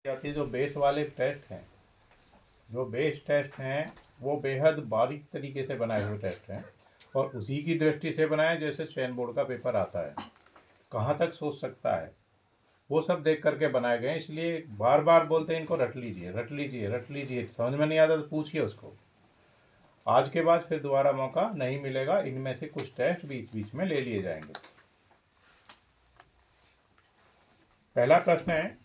जाती है। जो बेस वाले टेस्ट हैं, जो बेस टेस्ट हैं वो बेहद बारीक तरीके से बनाए हुए टेस्ट हैं और उसी की दृष्टि से बनाए जैसे चयन बोर्ड का पेपर आता है, कहाँ तक सोच सकता है वो सब देख करके बनाए गए। इसलिए बार बार बोलते हैं इनको रट लीजिए रट लीजिए रट लीजिए, समझ में नहीं आता तो पूछिए उसको। आज के बाद फिर दोबारा मौका नहीं मिलेगा, इनमें से कुछ टेस्ट बीच बीच में ले लिए जाएंगे। पहला प्रश्न है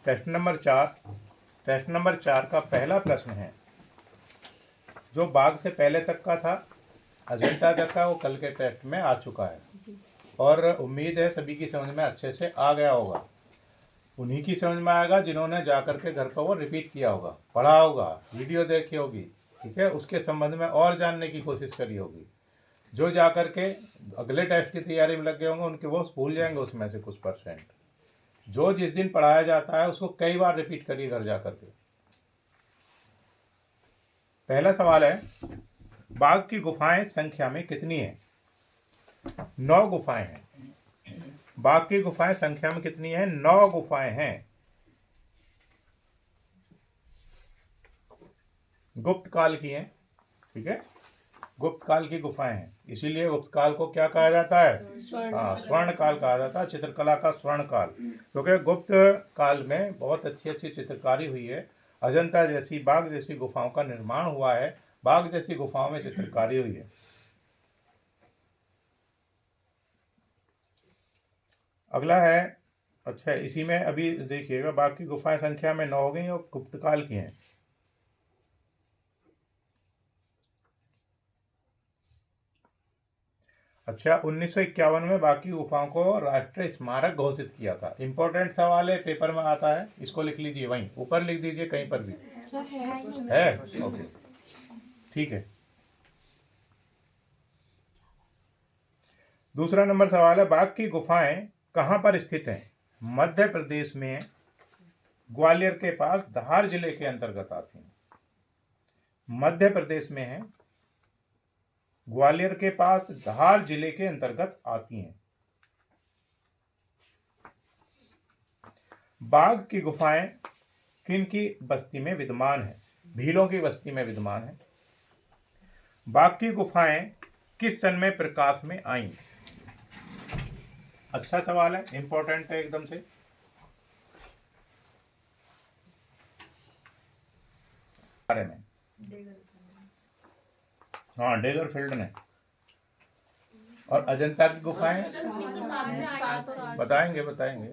टेस्ट नंबर 4। टेस्ट नंबर 4 का पहला प्रश्न है, जो बाघ से पहले तक का था अजंता तक का, वो कल के टेस्ट में आ चुका है और उम्मीद है सभी की समझ में अच्छे से आ गया होगा। उन्हीं की समझ में आएगा जिन्होंने जा करके घर पर वो रिपीट किया होगा, पढ़ा होगा, वीडियो देखी होगी, ठीक है, उसके संबंध में और जानने की कोशिश करी होगी। जो जा करके अगले टेस्ट की तैयारी में लगे होंगे उनके वो भूल जाएंगे उसमें से कुछ परसेंट। जो जिस दिन पढ़ाया जाता है उसको कई बार रिपीट करिए घर जा करके। पहला सवाल है, बाघ की गुफाएं संख्या में कितनी है? 9 गुफाएं हैं। बाघ की गुफाएं संख्या में कितनी है? 9 गुफाएं हैं। गुप्त काल की हैं, ठीक है, गुप्त काल की गुफाएं हैं, इसीलिए गुप्त काल को क्या कहा जाता है? स्वर्ण काल कहा जाता है, चित्रकला का स्वर्ण काल, क्योंकि गुप्त काल में बहुत अच्छी अच्छी चित्रकारी हुई है। अजंता जैसी, बाघ जैसी गुफाओं का निर्माण हुआ है, बाघ जैसी गुफाओं में चित्रकारी हुई है। अगला है, अच्छा इसी में अभी देखिएगा, बाघ की गुफाएं संख्या में 9 हो गई और गुप्त काल की हैं। अच्छा, 1951 में बाघ की गुफाओं को राष्ट्रीय स्मारक घोषित किया था। इंपॉर्टेंट सवाल है, पेपर में आता है, इसको लिख लीजिए, वहीं ऊपर लिख दीजिए कहीं पर भी है। ओके, ठीक है। दूसरा नंबर सवाल है, बाघ की गुफाएं कहाँ पर स्थित हैं? मध्य प्रदेश में ग्वालियर के पास धार जिले के अंतर्गत आती हैं। मध्य प्रदेश में है, ग्वालियर के पास धार जिले के अंतर्गत आती हैं। बाघ की गुफाएं किन की बस्ती में विद्यमान है? भीलों की बस्ती में विद्यमान है। बाघ की गुफाएं किस सन में प्रकाश में आई? अच्छा सवाल है, इंपॉर्टेंट है एकदम से। बारे में, हाँ, डेगरफील्ड ने। और अजंता की गुफाएं बताएंगे बताएंगे,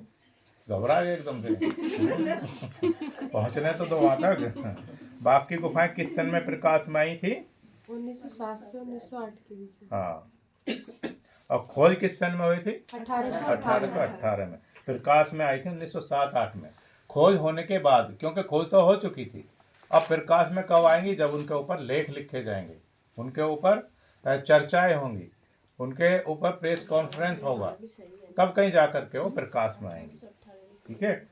घबरा गए एकदम से पहुंचने तो वहां तक। बाघ की गुफाएं किस सन में प्रकाश में आई थी? 1907 से 1908 के बीच। हाँ, और खोज किस सन में हुई थी? 1818 में प्रकाश में आई थी, 1907-8 में। खोज होने के बाद, क्योंकि खोज तो हो चुकी थी, अब प्रकाश में कब आएंगी? जब उनके ऊपर लेख लिखे जाएंगे, उनके ऊपर चर्चाएं होंगी, उनके ऊपर प्रेस कॉन्फ्रेंस होगा, तब कहीं जाकर के वो प्रकाश में आएंगी, ठीक है।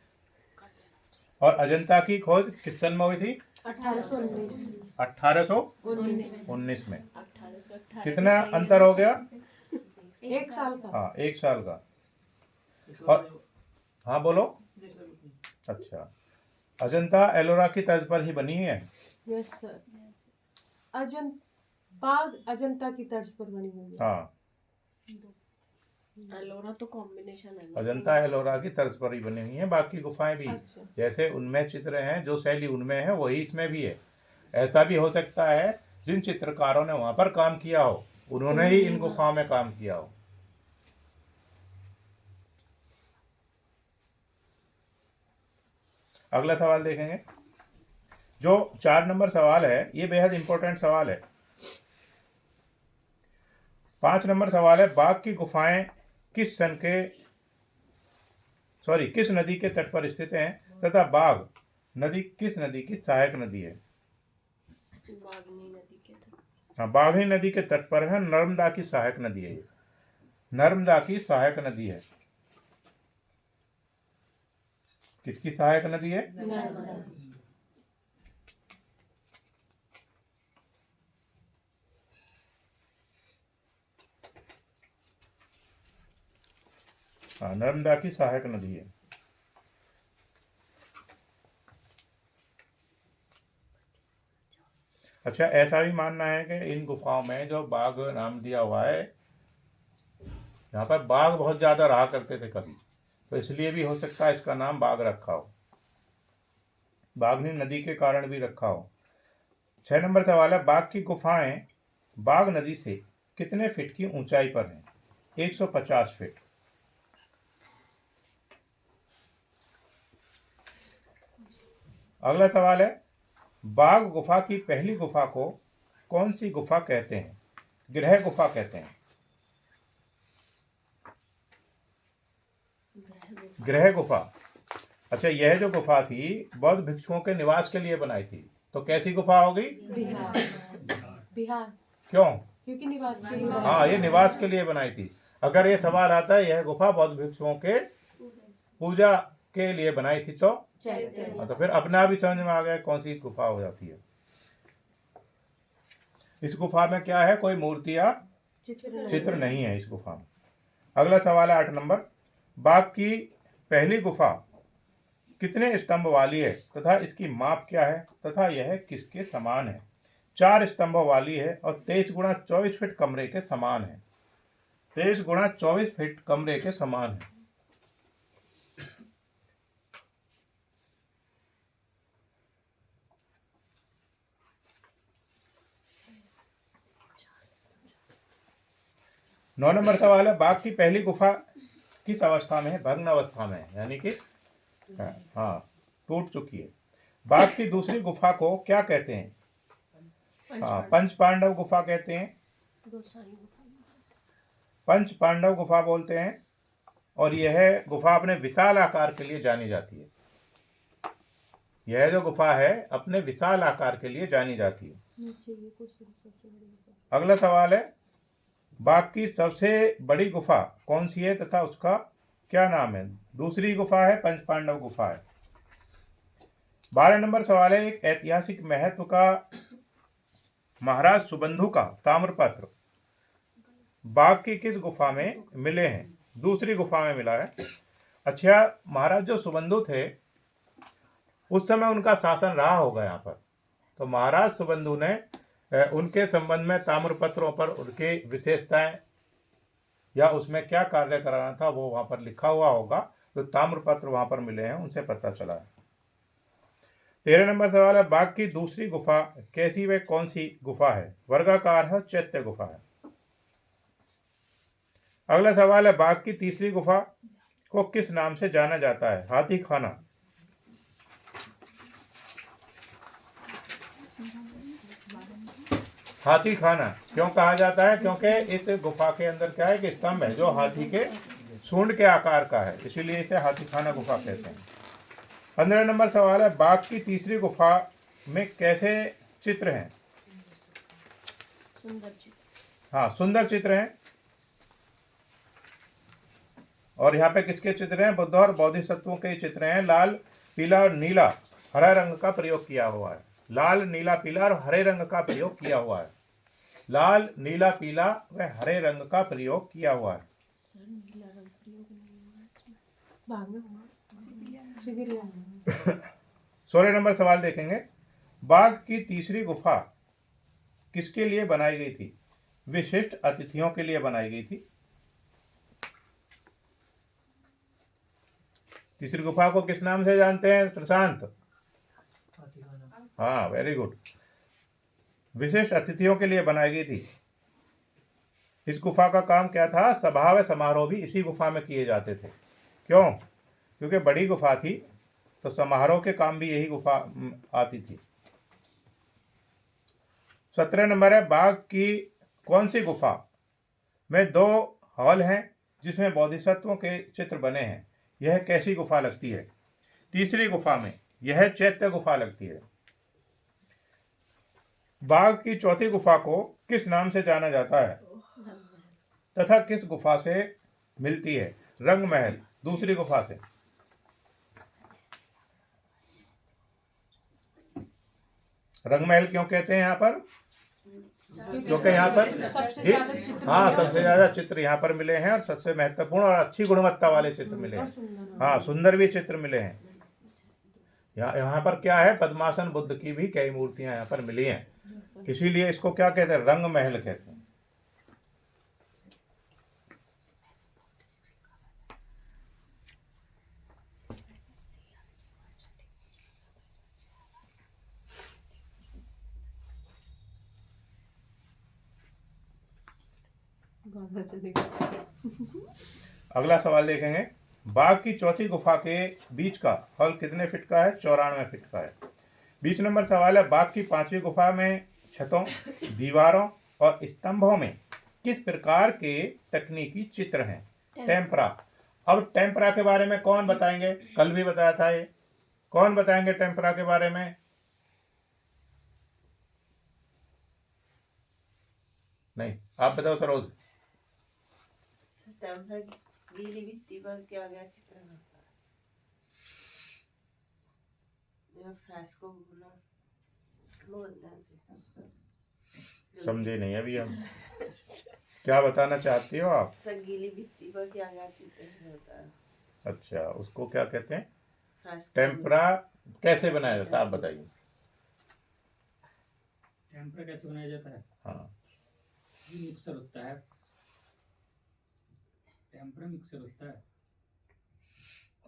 और अजंता की खोज किस सन में हुई थी? 1819 में। कितना अंतर हो गया? 1 साल का। हाँ, 1 साल का। और हाँ बोलो। अच्छा, अजंता एलोरा की तर्ज पर ही बनी है। यस सर, बाघ अजंता की तर्ज पर बनी हुई है। हाँ, एलोरा तो कॉम्बिनेशन है। अजंता एलोरा की तर्ज पर ही बनी हुई है। बाकी गुफाएं भी अच्छा। जैसे उनमें चित्र हैं, जो शैली उनमें है वही इसमें भी है। ऐसा भी हो सकता है जिन चित्रकारों ने वहां पर काम किया हो उन्होंने ही इन गुफाओं में काम किया हो। अगला सवाल देखेंगे, जो 4 नंबर सवाल है ये बेहद इंपॉर्टेंट सवाल है। 5 नंबर सवाल है, बाघ की गुफाएं किस नदी के तट पर स्थित हैं तथा बाघ नदी किस नदी की सहायक नदी है? बागनी नदी के तट। हाँ, बाघनी नदी के तट पर है, नर्मदा की सहायक नदी है ये, नर्मदा की सहायक नदी है। किसकी सहायक नदी है? नर्मदा। हाँ, नर्मदा की सहायक नदी है। अच्छा, ऐसा भी मानना है कि इन गुफाओं में जो बाघ नाम दिया हुआ है, यहाँ पर बाघ बहुत ज़्यादा रहा करते थे कभी, तो इसलिए भी हो सकता है इसका नाम बाघ रखा हो, बाघनी नदी के कारण भी रखा हो। 6 नंबर सवाल है, बाघ की गुफाएं बाघ नदी से कितने फीट की ऊंचाई पर हैं? 150 फीट। अगला सवाल है, बाघ गुफा की पहली गुफा को कौन सी गुफा कहते हैं? गृह गुफा कहते हैं। गृह गुफा। अच्छा, यह जो गुफा थी बौद्ध भिक्षुओं के निवास के लिए बनाई थी, तो कैसी गुफा होगी? बिहार। बिहार क्यों? क्योंकि निवास के लिए हाँ, ये निवास के लिए बनाई थी। अगर ये सवाल आता है यह गुफा बौद्ध भिक्षुओं के पूजा के लिए बनाई थी तो चैत्य। तो फिर अपने आप ही समझ में आ गया कौन सी गुफा हो जाती है। इस गुफा में क्या है? कोई मूर्ति या चित्र नहीं है इस गुफा में। अगला सवाल है 8 नंबर, बाघ की पहली गुफा कितने स्तंभ वाली है तथा इसकी माप क्या है तथा यह किसके समान है? 4 स्तंभों वाली है और 23 गुणा 24 फीट कमरे के समान है। 23 गुणा 24 फीट कमरे के समान है। नौ नंबर सवाल है, बाघ की पहली गुफा किस अवस्था में है? भग्न अवस्था में है, यानी कि हाँ, टूट चुकी है। बाघ की दूसरी गुफा को क्या कहते हैं? हाँ, पंच पांडव गुफा कहते हैं, पंच पांडव गुफा बोलते हैं। और यह गुफा अपने विशाल आकार के लिए जानी जाती है। यह जो गुफा है अपने विशाल आकार के लिए जानी जाती है। अगला सवाल है, बाघ की सबसे बड़ी गुफा कौन सी है तथा उसका क्या नाम है? दूसरी गुफा है, पंच पांडव गुफा है। 12 नंबर सवाल है, एक ऐतिहासिक महत्व का महाराज सुबंधु का ताम्रपत्र बाघ की किस गुफा में मिले हैं? दूसरी गुफा में मिला है। अच्छा, महाराज जो सुबंधु थे उस समय उनका शासन रहा होगा यहाँ पर, तो महाराज सुबंधु ने उनके संबंध में ताम्रपत्रों पर उनके विशेषताएं या उसमें क्या कार्य कराना था वो वहां पर लिखा हुआ होगा। तो ताम्रपत्र वहां पर मिले हैं, उनसे पता चला है। 13 नंबर सवाल है, बाघ की दूसरी गुफा कैसी व कौन सी गुफा है? वर्गाकार है, चैत्य गुफा है। अगला सवाल है, बाघ की तीसरी गुफा को किस नाम से जाना जाता है? हाथी खाना। हाथी खाना क्यों कहा जाता है? क्योंकि इस गुफा के अंदर क्या है कि स्तंभ है जो हाथी के सूंड के आकार का है, इसीलिए इसे हाथी खाना गुफा कहते हैं। 15 नंबर सवाल है, बाघ की तीसरी गुफा में कैसे चित्र हैं? सुंदर चित्र। हाँ, सुंदर चित्र हैं। और यहाँ पे किसके चित्र हैं? बुद्ध और बोधिसत्वों के चित्र हैं। लाल, पीला और नीला, हरा रंग का प्रयोग किया हुआ है। लाल, नीला, पीला और हरे रंग का प्रयोग किया हुआ है। लाल, नीला, पीला व हरे रंग का प्रयोग किया हुआ है। सर नीला रंग प्रयोग नहीं हुआ इसमें। बाघ में हुआ। 16 नंबर सवाल देखेंगे, बाघ की तीसरी गुफा किसके लिए बनाई गई थी? विशिष्ट अतिथियों के लिए बनाई गई थी। तीसरी गुफा को किस नाम से जानते हैं प्रशांत? हाँ, वेरी गुड। विशिष्ट अतिथियों के लिए बनाई गई थी। इस गुफा का काम क्या था? सभा व समारोह भी इसी गुफा में किए जाते थे। क्यों? क्योंकि बड़ी गुफा थी तो समारोह के काम भी यही गुफा आती थी। 17 नंबर है, बाघ की कौन सी गुफा में 2 हॉल हैं जिसमें बोधिसत्वों के चित्र बने हैं? यह कैसी गुफा लगती है? तीसरी गुफा में यह चैत्य गुफा लगती है। बाघ की चौथी गुफा को किस नाम से जाना जाता है तथा किस गुफा से मिलती है? रंग महल, दूसरी गुफा से। रंग महल क्यों कहते हैं यहाँ पर? क्योंकि यहाँ पर सबसे ज्यादा चित्र यहाँ पर मिले हैं और सबसे महत्वपूर्ण और अच्छी गुणवत्ता वाले चित्र मिले हैं। हाँ, सुंदर भी चित्र मिले हैं। यहाँ पर क्या है, पद्मासन बुद्ध की भी कई मूर्तियां यहाँ पर मिली हैं, इसीलिए इसको क्या कहते हैं, रंग महल कहते हैं। बहुत अच्छा दिखा। अगला सवाल देखेंगे, बाघ की चौथी गुफा के बीच का हॉल कितने फीट का है? 94 फीट का है। 20 नंबर सवाल है, बाघ की पांचवी गुफा में छतों, दीवारों और स्तंभों में किस प्रकार के तकनीकी चित्र हैं? टेम्परा। अब टेम्परा के बारे में कौन बताएंगे? कल भी बताया था ये, कौन बताएंगे टेम्परा के बारे में? नहीं, आप बताओ सरोज। टेम्परा गीली भित्ति पर क्या गया चित्रण होता है, या फ्रेस्को बोलते हैं। समझे नहीं अभी हम, क्या बताना चाहती हो आप? सर गीली भित्ति पर क्या गया चित्रण होता है। अच्छा, उसको क्या कहते हैं? फ्रेस्को। टेम्परा कैसे बनाया जाता है, आप बताइए। टेम्परा कैसे बनाया जाता है? हाँ, ये मिक्सर होता है, टेम्परा मिक्सर होता है।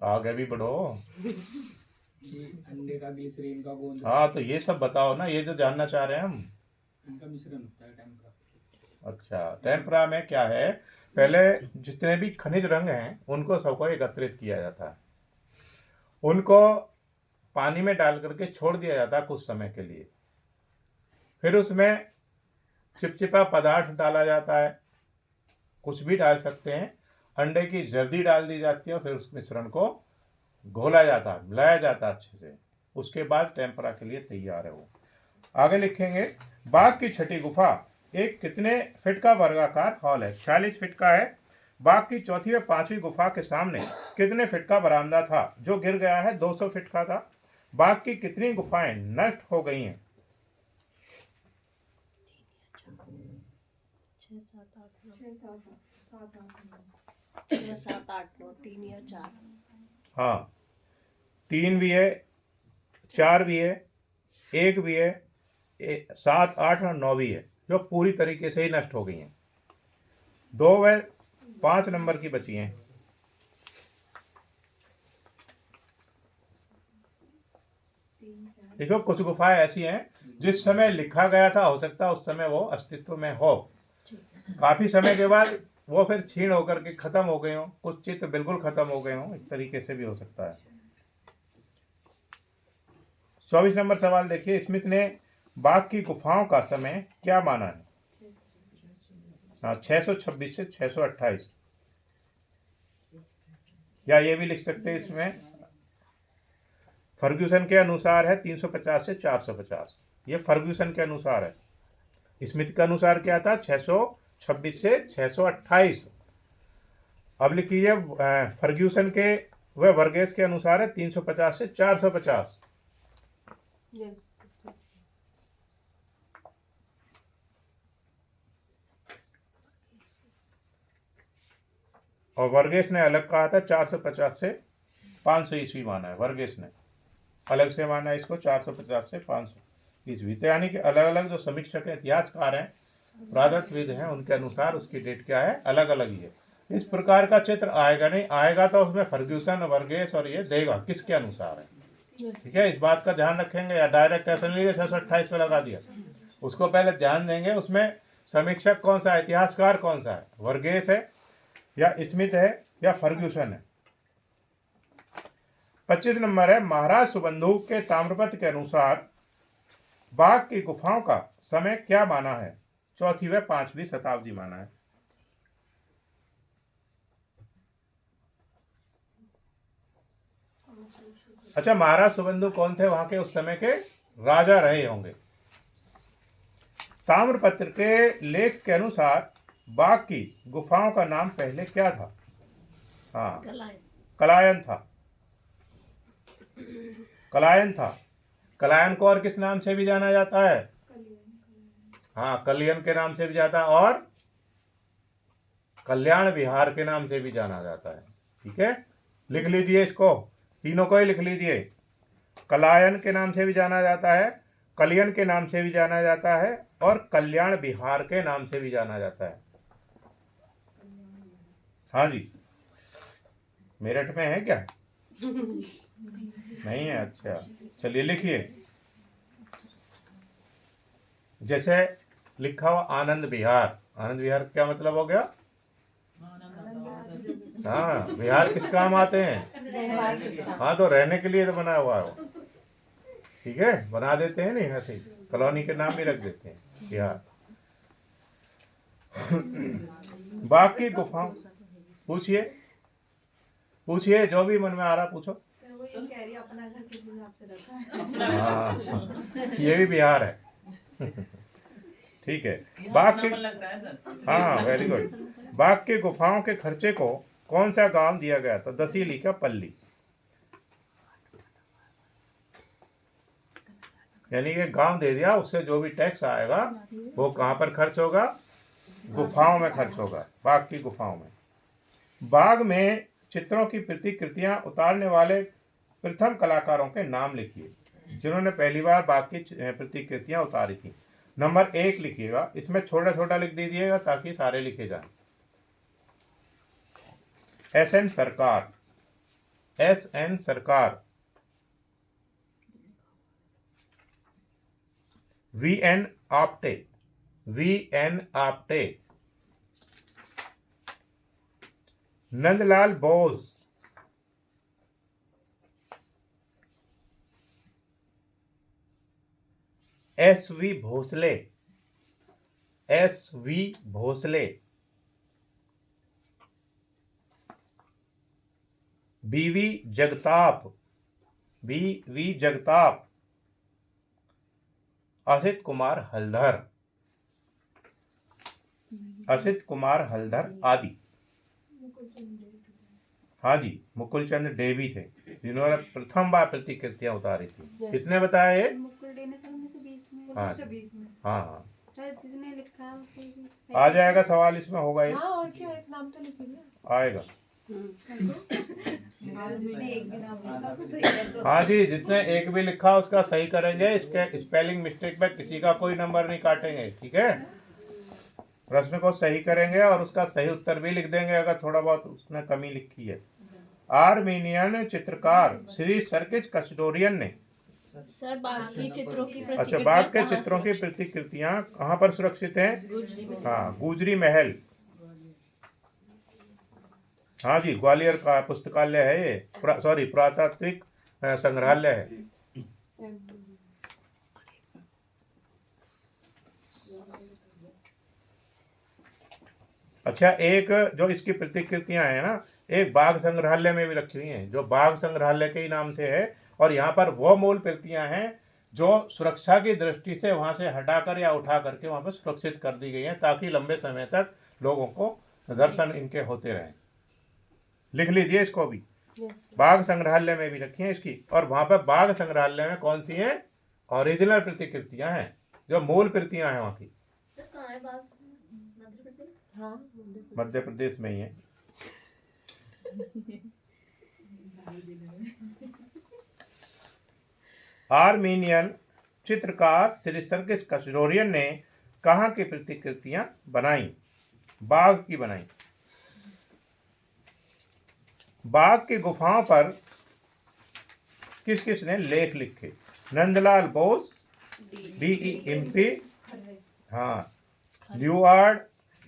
आगे भी बढ़ो। ये अंडे का, ग्लिसरीन का गोंद, हाँ, तो ये सब बताओ ना, ये जो जानना चाह रहे हैं हम। इनका मिश्रण होता है टेम्परा। अच्छा, टेम्परा में क्या है, पहले जितने भी खनिज रंग हैं उनको सबको एकत्रित किया जाता है, उनको पानी में डाल करके छोड़ दिया जाता है कुछ समय के लिए, फिर उसमें चिपचिपा पदार्थ डाला जाता है, कुछ भी डाल सकते हैं, अंडे की जर्दी डाल दी जाती है, फिर उस मिश्रण को घोला जाता है, मिलाया जाता है अच्छे से, उसके बाद टेम्परा के लिए तैयार है वो। आगे लिखेंगे, बाघ की छठी गुफा एक कितने फीट का वर्गाकार हॉल है? 46 फीट का है। बाघ की चौथी व पांचवी गुफा के सामने कितने फीट का बरामदा था जो गिर गया है? 200 फीट का था। बाघ की कितनी गुफाएं नष्ट हो गई हैं? 6 7 8 9 छः सात सात आठ नौ 6 7 8 9 3 या 4। हाँ, 3 भी है, 4 भी है, 1 भी है, 7 8 और 9 भी है, जो पूरी तरीके से ही नष्ट हो गई हैं। 2 व 5 नंबर की बची हैं। देखो, कुछ गुफाएं ऐसी हैं जिस समय लिखा गया था, हो सकता है उस समय वो अस्तित्व में हो, काफी समय के बाद वो फिर क्षीण होकर के खत्म हो गए हो, कुछ चित्र बिल्कुल खत्म हो गए हो, इस तरीके से भी हो सकता है। 24 नंबर सवाल देखिए, स्मिथ ने बाघ की गुफाओं का समय क्या माना है? हाँ, 626 से 628, या ये भी लिख सकते हैं इसमें, फर्ग्यूसन के अनुसार है 350 से 450, ये फर्ग्यूसन के अनुसार है। स्मिथ के अनुसार क्या था? 626 से 628। अब लिख लीजिए, फर्ग्यूसन के व वर्गेस के अनुसार है 350 से 450। यस। और वर्गेस ने अलग कहा था, 450 से 500 ईस्वी माना है, वर्गेस ने अलग से माना है इसको, 450 से 500 ईस्वी। तो यानी कि अलग अलग जो समीक्षक इतिहासकार हैं, पुरातत्वविद हैं, उनके अनुसार उसकी डेट क्या है, अलग अलग ही है। इस प्रकार का चित्र आएगा नहीं, आएगा तो उसमें फर्ग्यूसन, वर्गेस और ये देगा किसके अनुसार है, ठीक है, इस बात का ध्यान रखेंगे। या डायरेक्ट ऐसा नहीं 628 पे लगा दिया, उसको पहले ध्यान देंगे, उसमें समीक्षक कौन सा है, इतिहासकार कौन सा है, वर्गेस है या स्मिथ है या फर्ग्यूसन है। 25 नंबर है, महाराज सुबंधु के ताम्रपत्र के अनुसार बाघ की गुफाओं का समय क्या माना है? 4वीं व 5वीं शताब्दी माना है। अच्छा, महाराज सुबंधु कौन थे? वहां के उस समय के राजा रहे होंगे। ताम्रपत्र के लेख के अनुसार बाघ की गुफाओं का नाम पहले क्या था? हाँ, कलायन था, कलायन था। कलायन को और किस नाम से भी जाना जाता है? हाँ, कलियन के नाम से भी जाता है, और कल्याण विहार के नाम से भी जाना जाता है। ठीक है, लिख लीजिए इसको, तीनों को ही लिख लीजिए। कलायन के नाम से भी जाना जाता है, कलियन के नाम से भी जाना जाता है और कल्याण विहार के नाम से भी जाना जाता है। हाँ जी, मेरठ में है क्या? नहीं है, अच्छा चलिए लिखिए। जैसे लिखा हुआ आनंद विहार, आनंद विहार क्या मतलब हो गया? हाँ, विहार किस काम आते हैं? हाँ, तो रहने के लिए तो बना हुआ है वो। ठीक है, बना देते हैं नहीं ऐसे ही, कॉलोनी के नाम भी रख देते हैं बिहार। बाघ की गुफा, पूछिए पूछिए, जो भी मन में आ रहा पूछो। सर वो ये कह रही है अपना घर किस हिसाब से रखा है। हाँ, ये भी बिहार है। ठीक है, बाघ की, हाँ वेरी गुड। बाघ की गुफाओं के खर्चे को कौन सा गांव दिया गया था? दसीली का पल्ली, यानी कि गांव दे दिया, उससे जो भी टैक्स आएगा वो कहाँ पर खर्च होगा? गुफाओं में खर्च होगा, बाघ की गुफाओं में। बाघ में चित्रों की प्रतिकृतियां उतारने वाले प्रथम कलाकारों के नाम लिखिए, जिन्होंने पहली बार बाघ की प्रतिकृतियां उतारी थी। नंबर 1 लिखिएगा, इसमें छोटा छोटा लिख दीजिएगा ताकि सारे लिखे जाएं। SN सरकार, SN सरकार। VN Apte, VN Apte. Nandlal Bose, SV Bhosle, SV Bhosle. BV Jagtap, BV Jagtap. Asit Kumar हलधर, असित कुमार हलधर आदि। हाँ जी, मुकुल चंद डेवी थे जिन्होंने प्रथम बार प्रतिकृतियां उतारी थी। किसने बताया ये? मुकुल डे ने सर 1920 में। हाँ 1920 में। हाँ, सर जिसने लिखा है उसे भी सही आ जाएगा सवाल, इसमें होगा ये, हाँ, और क्या, एक नाम तो लिखिए। आएगा। मैंने एक भी नाम लिखा तो सही कर दो। हाँ जी, जिसने एक भी लिखा उसका सही करेंगे, इसके स्पेलिंग मिस्टेक में किसी का कोई नंबर नहीं काटेंगे। ठीक है, प्रश्न को सही करेंगे और उसका सही उत्तर भी लिख देंगे अगर थोड़ा बहुत उसने कमी लिखी है। आर्मीनियन चित्रकार श्री सर्किस कस्टोरियन ने, सर बाकी चित्रों की अच्छा, बाघ के चित्रों की प्रतिकृतियां कहाँ पर सुरक्षित हैं? हाँ, गुजरी महल। हाँ जी, ग्वालियर का पुस्तकालय है ये, सॉरी पुरातात्विक संग्रहालय है। अच्छा, एक जो इसकी प्रतिकृतियां हैं ना, एक बाघ संग्रहालय में भी रखी हुई हैं, जो बाघ संग्रहालय के ही नाम से है। और यहाँ पर वो मूल प्रतियां हैं जो सुरक्षा की दृष्टि से वहां से हटाकर या उठा करके वहां पर सुरक्षित कर दी गई हैं, ताकि लंबे समय तक लोगों को दर्शन इनके होते रहें। लिख लीजिए इसको भी, बाघ संग्रहालय में भी रखी है इसकी। और वहां पर बाघ संग्रहालय में कौन सी हैं? ओरिजिनल प्रतिकृतियां हैं, जो मूल प्रतियां हैं वहां की। सर कहाँ है बाग? मध्य प्रदेश। हाँ, मध्य प्रदेश में ही है। आर्मीनियन चित्रकार श्री सर्किस कस्टोरियन ने कहाँ की प्रतिकृतियां बनाई? बाघ की बनाई। बाघ की गुफाओं पर किस किस ने लेख लिखे? नंदलाल बोस, DEMP, हाँ, ल्यूआर्ड,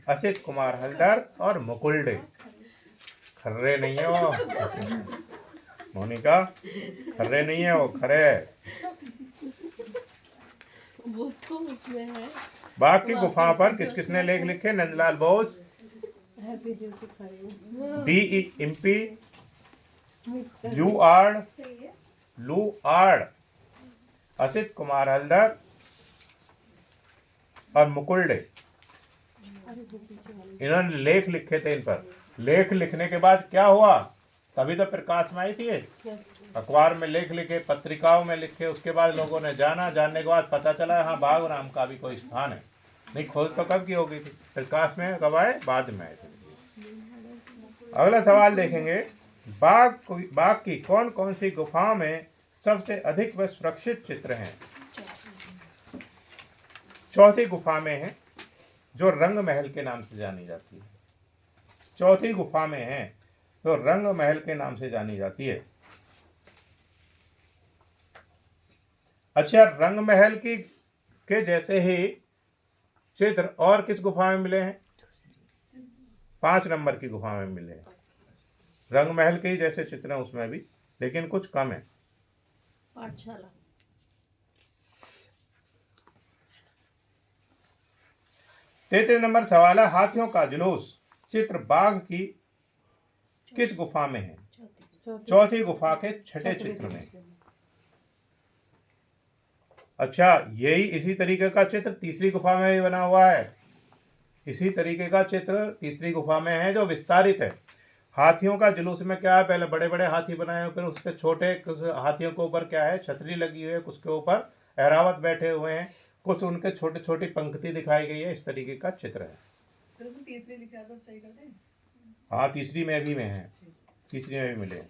असित कुमार हलदर और मुकुल डे। खर्रे नहीं है वो मोनिका, खर्रे नहीं है वो, खरे है। वो तो उसमें है। बाघ की गुफाओं पर किस किस ने लेख लिखे? नंदलाल बोस, DEMP, ल्यूआर्ड, सही है। लूआर्ड, असित कुमार हलदर और मुकुल डे। इन्होंने लेख लिखे थे इन पर। लेख लिखने के बाद क्या हुआ? तभी तो प्रकाश में आई थी ये। अखबार में लेख लिखे, पत्रिकाओं में लिखे, उसके बाद लोगों ने जानने के बाद पता चला हाँ बाघ नाम का भी कोई स्थान है। नहीं, खोज तो कब की हो गई थी? प्रकाश में कब आए? बाद में आए थे। अगला सवाल देखेंगे, बाघ की कौन कौन सी गुफाओं में सबसे अधिक व सुरक्षित चित्र हैं। चौथी गुफा में है जो रंग महल के नाम से जानी जाती है। चौथी गुफा में है तो रंग महल के नाम से जानी जाती है। अच्छा, रंग महल की के जैसे ही चित्र और किस गुफा में मिले हैं? 5 नंबर की गुफा में मिले हैं। रंग महल के ही जैसे चित्र हैं उसमें भी, लेकिन कुछ कम है। पाठशाला। 33 नंबर सवाल है, हाथियों का जुलूस चित्र बाघ की किस गुफा में है? चौथी गुफा के छठे चित्र में। अच्छा, यही इसी तरीके का चित्र तीसरी गुफा में भी बना हुआ है। इसी तरीके का चित्र तीसरी गुफा में है जो विस्तारित है। हाथियों का जुलूस में क्या है, पहले बड़े बड़े हाथी बनाए हुए, फिर उसके छोटे कुछ हाथियों के ऊपर क्या है, छतरी लगी हुई है, कुछ के ऊपर ऐरावत बैठे हुए हैं, कुछ उनके छोटे छोटी पंक्ति दिखाई गई है। इस तरीके का चित्र है। तो तीसरी लिखा तो सही कर दे। हाँ, तीसरी में भी है, तीसरी में भी मिले।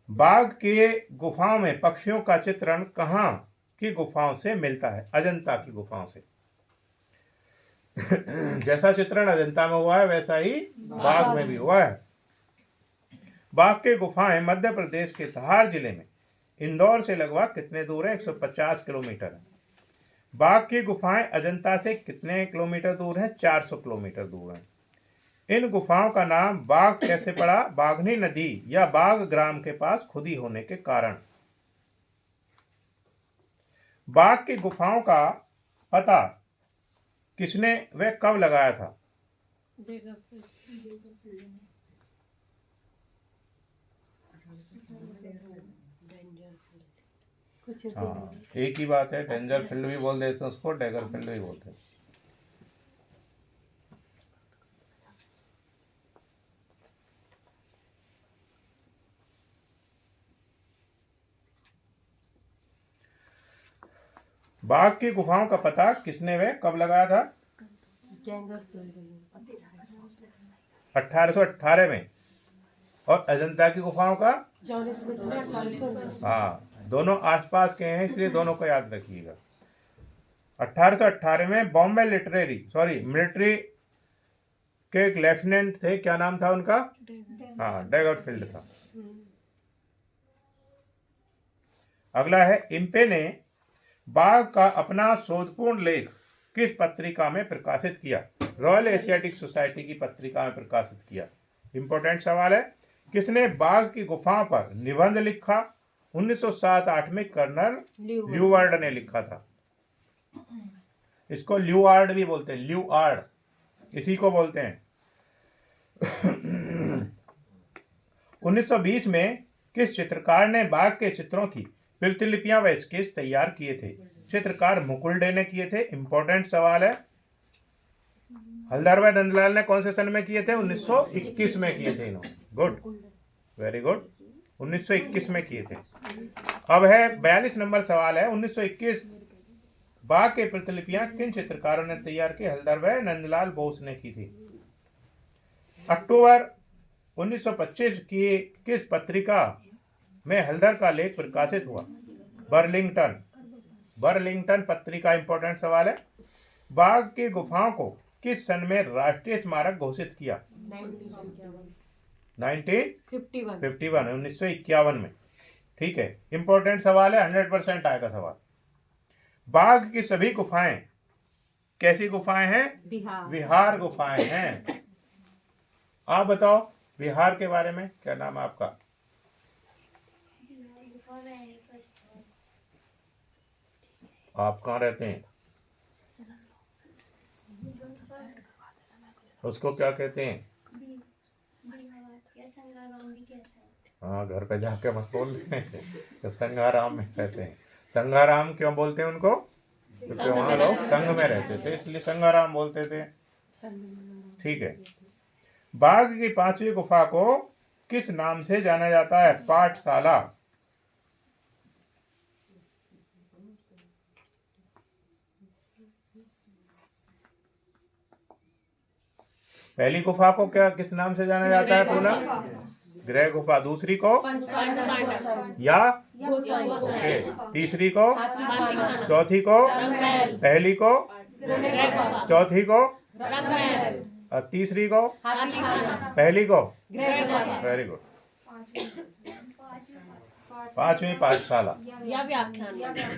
बाघ के गुफाओं में पक्षियों का चित्रण कहाँ की गुफाओं से मिलता है? अजंता की गुफाओं से। जैसा चित्रण अजंता में हुआ है वैसा ही बाघ में भी हुआ है। बाघ के गुफाएं मध्य प्रदेश के धार जिले में इंदौर से लगभग कितने दूर है? 150 किलोमीटर है। बाघ की गुफाएं अजंता से कितने किलोमीटर दूर है? 400 किलोमीटर दूर है। इन गुफाओं का नाम बाघ कैसे पड़ा? बाघनी नदी या बाघ ग्राम के पास खुदी होने के कारण। बाघ की गुफाओं का पता किसने व कब लगाया था? हाँ, एक ही बात है, डेंजर फील्ड भी बोल देते हैं उसको, डैगर फील्ड भी बोलते हैं। बाघ की गुफाओं का पता किसने व कब लगाया था? 1818 में। और अजंता की गुफाओं का? हाँ, दोनों आसपास के हैं, इसलिए दोनों को याद रखिएगा। 1818 में बॉम्बे मिलिट्री के एक लेफ्टिनेंट थे, क्या नाम था उनका? हाँ, डैगरफील्ड था। अगला है, इम्पे ने बाघ का अपना शोधपूर्ण लेख किस पत्रिका में प्रकाशित किया? रॉयल एशियाटिक सोसाइटी की पत्रिका में प्रकाशित किया। इंपॉर्टेंट सवाल है, किसने बाघ की गुफाओं पर निबंध लिखा? 1907-8 में कर्नल ल्यूआर्ड ने लिखा था। इसको ल्यूआर्ड भी बोलते हैं, ल्यूआर्ड इसी को बोलते हैं। 1920 में किस चित्रकार ने बाघ के चित्रों की प्रतिलिपियां व स्केच तैयार किए थे? चित्रकार मुकुल डे ने किए थे। इंपॉर्टेंट सवाल है, हलदर व नंदलाल ने कौन से सन में किए थे? 1921 में किए थे इन्होंने। गुड, वेरी गुड, 1921 में किए थे। अब है 42 नंबर सवाल है, 1921 बाघ के प्रतिलिपियां किन चित्रकारों ने तैयार की? हलदर व नंदलाल बोस ने की थी। अक्टूबर 1925 की किस पत्रिका में हलदर का लेख प्रकाशित हुआ? बर्लिंगटन पत्रिका। इंपॉर्टेंट सवाल है, बाघ की गुफाओं को किस सन में राष्ट्रीय स्मारक घोषित किया? 1951 में। ठीक है, इंपॉर्टेंट सवाल है, 100% आएगा सवाल। बाघ की सभी गुफाएं कैसी गुफाएं हैं? विहार गुफाएं हैं। आप बताओ बिहार के बारे में, क्या नाम है आपका? आप कहाँ रहते हैं? उसको क्या कहते हैं? हाँ, घर पे जाके मत बोल रहे हैं, संघाराम में रहते हैं। संघाराम क्यों बोलते हैं उनको? क्योंकि वहाँ लोग संघ में रहते थे, इसलिए संघाराम बोलते थे। ठीक है, बाघ की 5वीं गुफा को किस नाम से जाना जाता है? पाठशाला। पहली गुफा को क्या किस नाम से जाना जाता है? पूनम, गृह गुफा। दूसरी को या ओके, तीसरी को, चौथी को, पहली को, चौथी को, और तीसरी को, पहली को। Very good. पांचवी पाठशाला,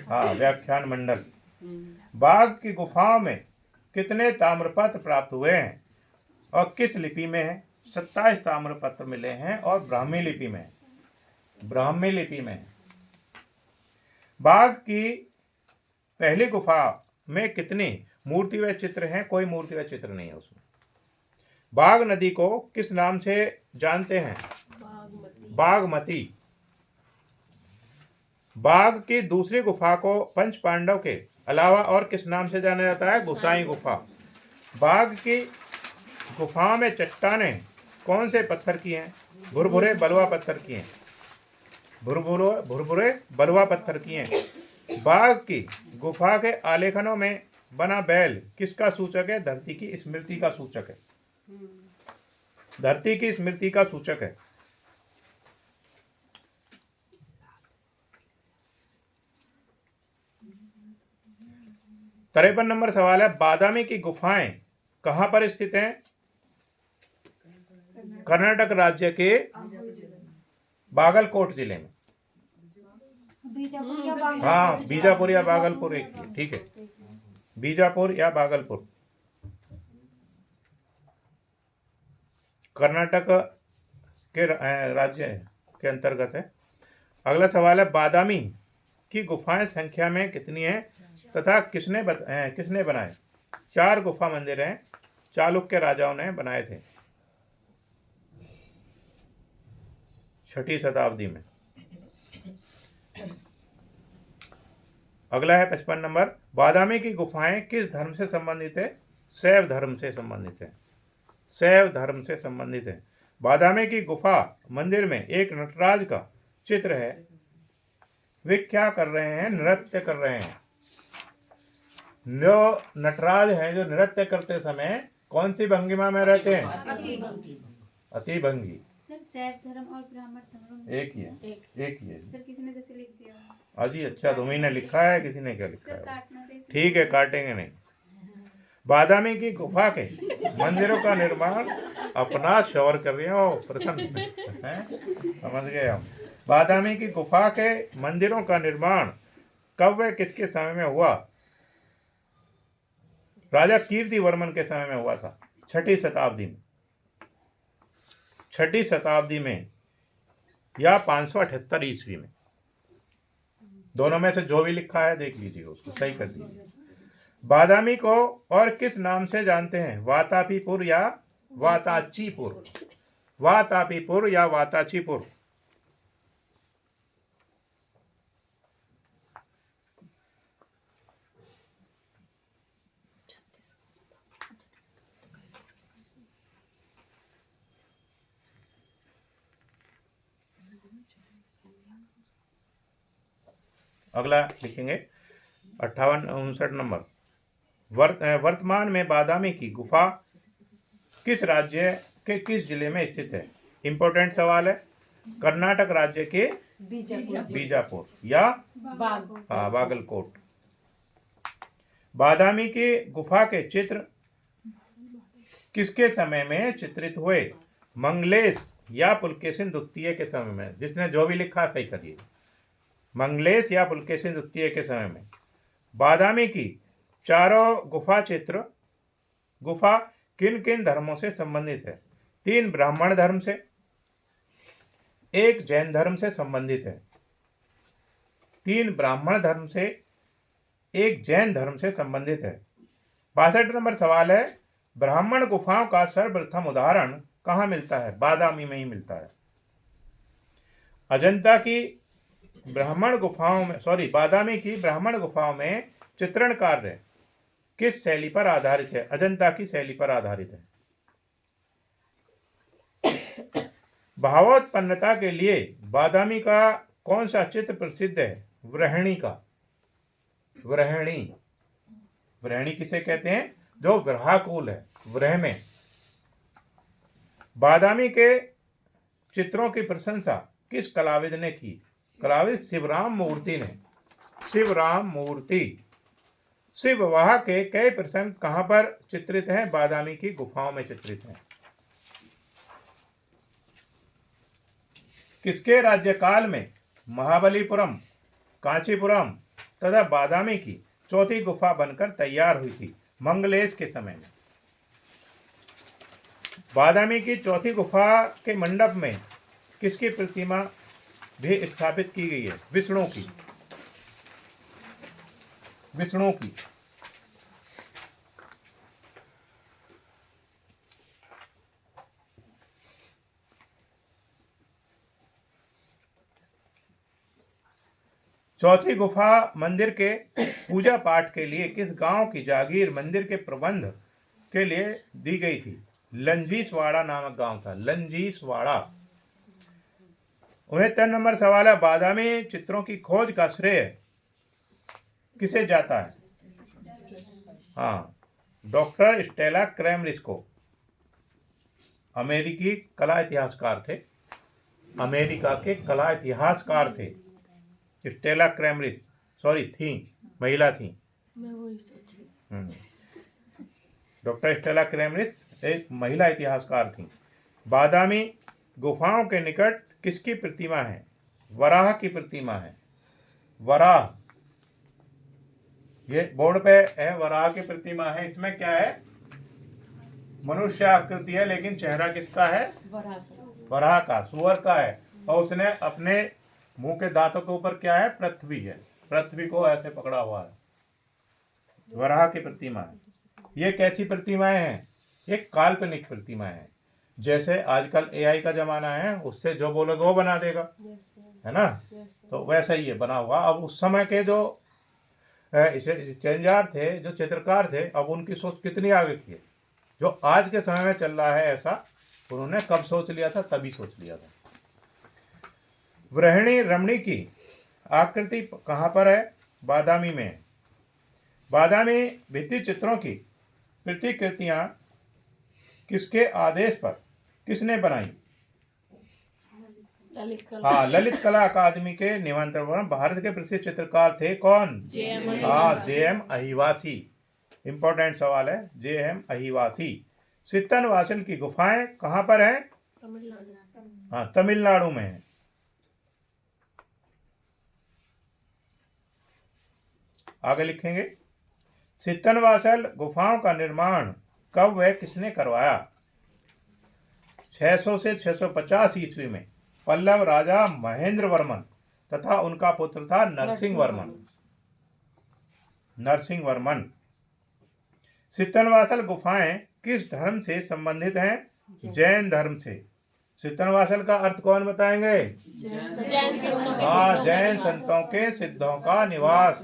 हाँ, व्याख्यान मंडल। बाघ की गुफाओं में कितने ताम्रपत्र प्राप्त हुए हैं और किस लिपि में है? 27 ताम्रपत्र मिले हैं और ब्राह्मी लिपि में। ब्राह्मी लिपि में। बाघ की पहली गुफा में कितनी मूर्ति व चित्र हैं? कोई मूर्ति व चित्र नहीं है उसमें। बाघ नदी को किस नाम से जानते हैं? बागमती। बाघ की दूसरी गुफा को पंच पांडव के अलावा और किस नाम से जाना जाता है? गुसाई गुफा। बाघ की गुफाओं में चट्टानें कौन से पत्थर की हैं? भुरभुरे बलुआ पत्थर की हैं। भुरभुरे बलुआ पत्थर की हैं। बाघ की गुफा के आलेखनों में बना बैल किसका सूचक है? धरती की स्मृति का सूचक है। धरती की स्मृति का सूचक है। तिरपन नंबर सवाल है, बादामी की गुफाएं कहां पर स्थित हैं? कर्नाटक राज्य के बागलकोट जिले में। हाँ, बीजापुर या बागलपुर एक ही है, ठीक है। बीजापुर या बागलपुर कर्नाटक के राज्य के अंतर्गत है। अगला सवाल है, बादामी की गुफाएं संख्या में कितनी हैं तथा किसने बनाए? 4 गुफा मंदिर हैं, चालुक्य राजाओं ने बनाए थे 6ठी शताब्दी में। अगला है 55 नंबर, बादामी की गुफाएं किस धर्म से संबंधित है? शैव धर्म से संबंधित है। शैव धर्म से संबंधित है। बादामी की गुफा मंदिर में एक नटराज का चित्र है। वे क्या कर रहे हैं? नृत्य कर रहे हैं। जो नटराज हैं, जो नृत्य करते समय कौन सी भंगिमा में रहते हैं? अति भंगी। सर शैव धर्म और ब्राह्मण धर्म एक ही है, एक ही है। सर किसी ने कैसे लिख दिया? अजी अच्छा, तुम्ही ने लिखा है, किसी ने क्या लिखा सर है? काटना दे। ठीक है, काटेंगे नहीं। बादामी की गुफा के मंदिरों का निर्माण अपना शौर कर रहे हो, प्रसन्न हैं? समझ गए हम। बादामी की गुफा के मंदिरों का निर्माण कब व किसके समय में हुआ? राजा कीर्तिवर्मन के समय में हुआ था, 6ठी शताब्दी में। 6ठी शताब्दी में या 578 ईस्वी में। दोनों में से जो भी लिखा है देख लीजिए, उसको सही कर दीजिए। बादामी को और किस नाम से जानते हैं? वातापीपुर या वाताचीपुर। वातापीपुर या वाताचीपुर। अगला लिखेंगे 58-59 नंबर, वर्तमान में बादामी की गुफा किस राज्य के किस जिले में स्थित है? इंपॉर्टेंट सवाल है। कर्नाटक राज्य के बीजापुर या बागलकोट। बादामी की गुफा के चित्र किसके समय में चित्रित हुए? मंगलेश या पुलकेशिन द्वितीय के समय में। जिसने जो भी लिखा सही करिए। मंगलेश या पुलकेशिन द्वितीय के समय में। बादामी की चारों गुफा किन किन धर्मों से संबंधित है? 3 ब्राह्मण धर्म से, 1 जैन धर्म से संबंधित है। 3 ब्राह्मण धर्म से, 1 जैन धर्म से संबंधित है। 62 नंबर सवाल है, ब्राह्मण गुफाओं का सर्वप्रथम उदाहरण कहाँ मिलता है? बादामी में ही मिलता है। अजंता की ब्राह्मण गुफाओं में बादामी की ब्राह्मण गुफाओं में चित्रण कार्य किस शैली पर आधारित है? अजंता की शैली पर आधारित है। भावोत्पन्नता के लिए बादामी का कौन सा चित्र प्रसिद्ध है? व्रहणी का। व्रहणी किसे कहते हैं? जो व्रहाकुल है, व्रह में। बादामी के चित्रों की प्रशंसा किस कलाविद ने की? कलाविद शिवराम मूर्ति ने। शिवराम मूर्ति। शिववाह के कई प्रसंग कहां पर चित्रित हैं? बादामी की गुफाओं में चित्रित हैं। किसके राज्यकाल में महाबलीपुरम, कांचीपुरम तथा बादामी की चौथी गुफा बनकर तैयार हुई थी? मंगलेश के समय में। बादामी की चौथी गुफा के मंडप में किसकी प्रतिमा भी स्थापित की गई है? विष्णु की। विष्णु की। चौथी गुफा मंदिर के पूजा पाठ के लिए किस गांव की जागीर मंदिर के प्रबंध के लिए दी गई थी? लंजीसवाड़ा नामक गांव था। लंजीसवाड़ा। 69 नंबर सवाल है, बादामी चित्रों की खोज का श्रेय किसे जाता है? हाँ, डॉक्टर स्टेला क्रैमरिस को। अमेरिकी कला इतिहासकार थे। अमेरिका के कला इतिहासकार थे स्टेला क्रैमरिस। सॉरी, थी, महिला थी। मैं वही सोच रही डॉक्टर स्टेला क्रैमरिस एक महिला इतिहासकार थी। बादामी गुफाओं के निकट किसकी प्रतिमा है? वराह की प्रतिमा है। वराह। ये बोर्ड पे है, वराह की प्रतिमा है। इसमें क्या है? मनुष्य आकृति है, लेकिन चेहरा किसका है? वराह का, सुअर का है। और उसने अपने मुंह के दांतों के ऊपर क्या है? पृथ्वी है। पृथ्वी को ऐसे पकड़ा हुआ है। वराह की प्रतिमा है। ये कैसी प्रतिमाएं हैं? ये काल्पनिक प्रतिमाएं हैं। जैसे आजकल एआई का जमाना है, उससे जो बोलोगे वो बना देगा, है ना? तो वैसा ही है बना हुआ। अब उस समय के जो चेंजार थे, जो चित्रकार थे, अब उनकी सोच कितनी आगे की है। जो आज के समय में चल रहा है ऐसा उन्होंने कब सोच लिया था? तभी सोच लिया था। वृहिणी रमणी की आकृति कहाँ पर है? बादामी में। बादामी भित्ति चित्रों की प्रतिकृतियां किसके आदेश पर किसने बनाई? ललित कला अकादमी के निमंत्रण पर। भारत के प्रसिद्ध चित्रकार थे कौन? जे.एम. अहिवासी। इंपॉर्टेंट सवाल है, जे.एम. अहिवासी। सित्तनवासल की गुफाएं कहां पर हैं? हाँ, तमिलनाडु में है। आगे लिखेंगे, सित्तनवासल गुफाओं का निर्माण कब व किसने करवाया? 600 से 650 ईस्वी में पल्लव राजा महेंद्र वर्मन तथा उनका पुत्र था नरसिंह वर्मन। नरसिंह वर्मन। सित्तनवासल गुफाएं किस धर्म से संबंधित हैं? जैन धर्म से। सित्तनवासल का अर्थ कौन बताएंगे? हाँ, जैन संतों के सिद्धों का निवास।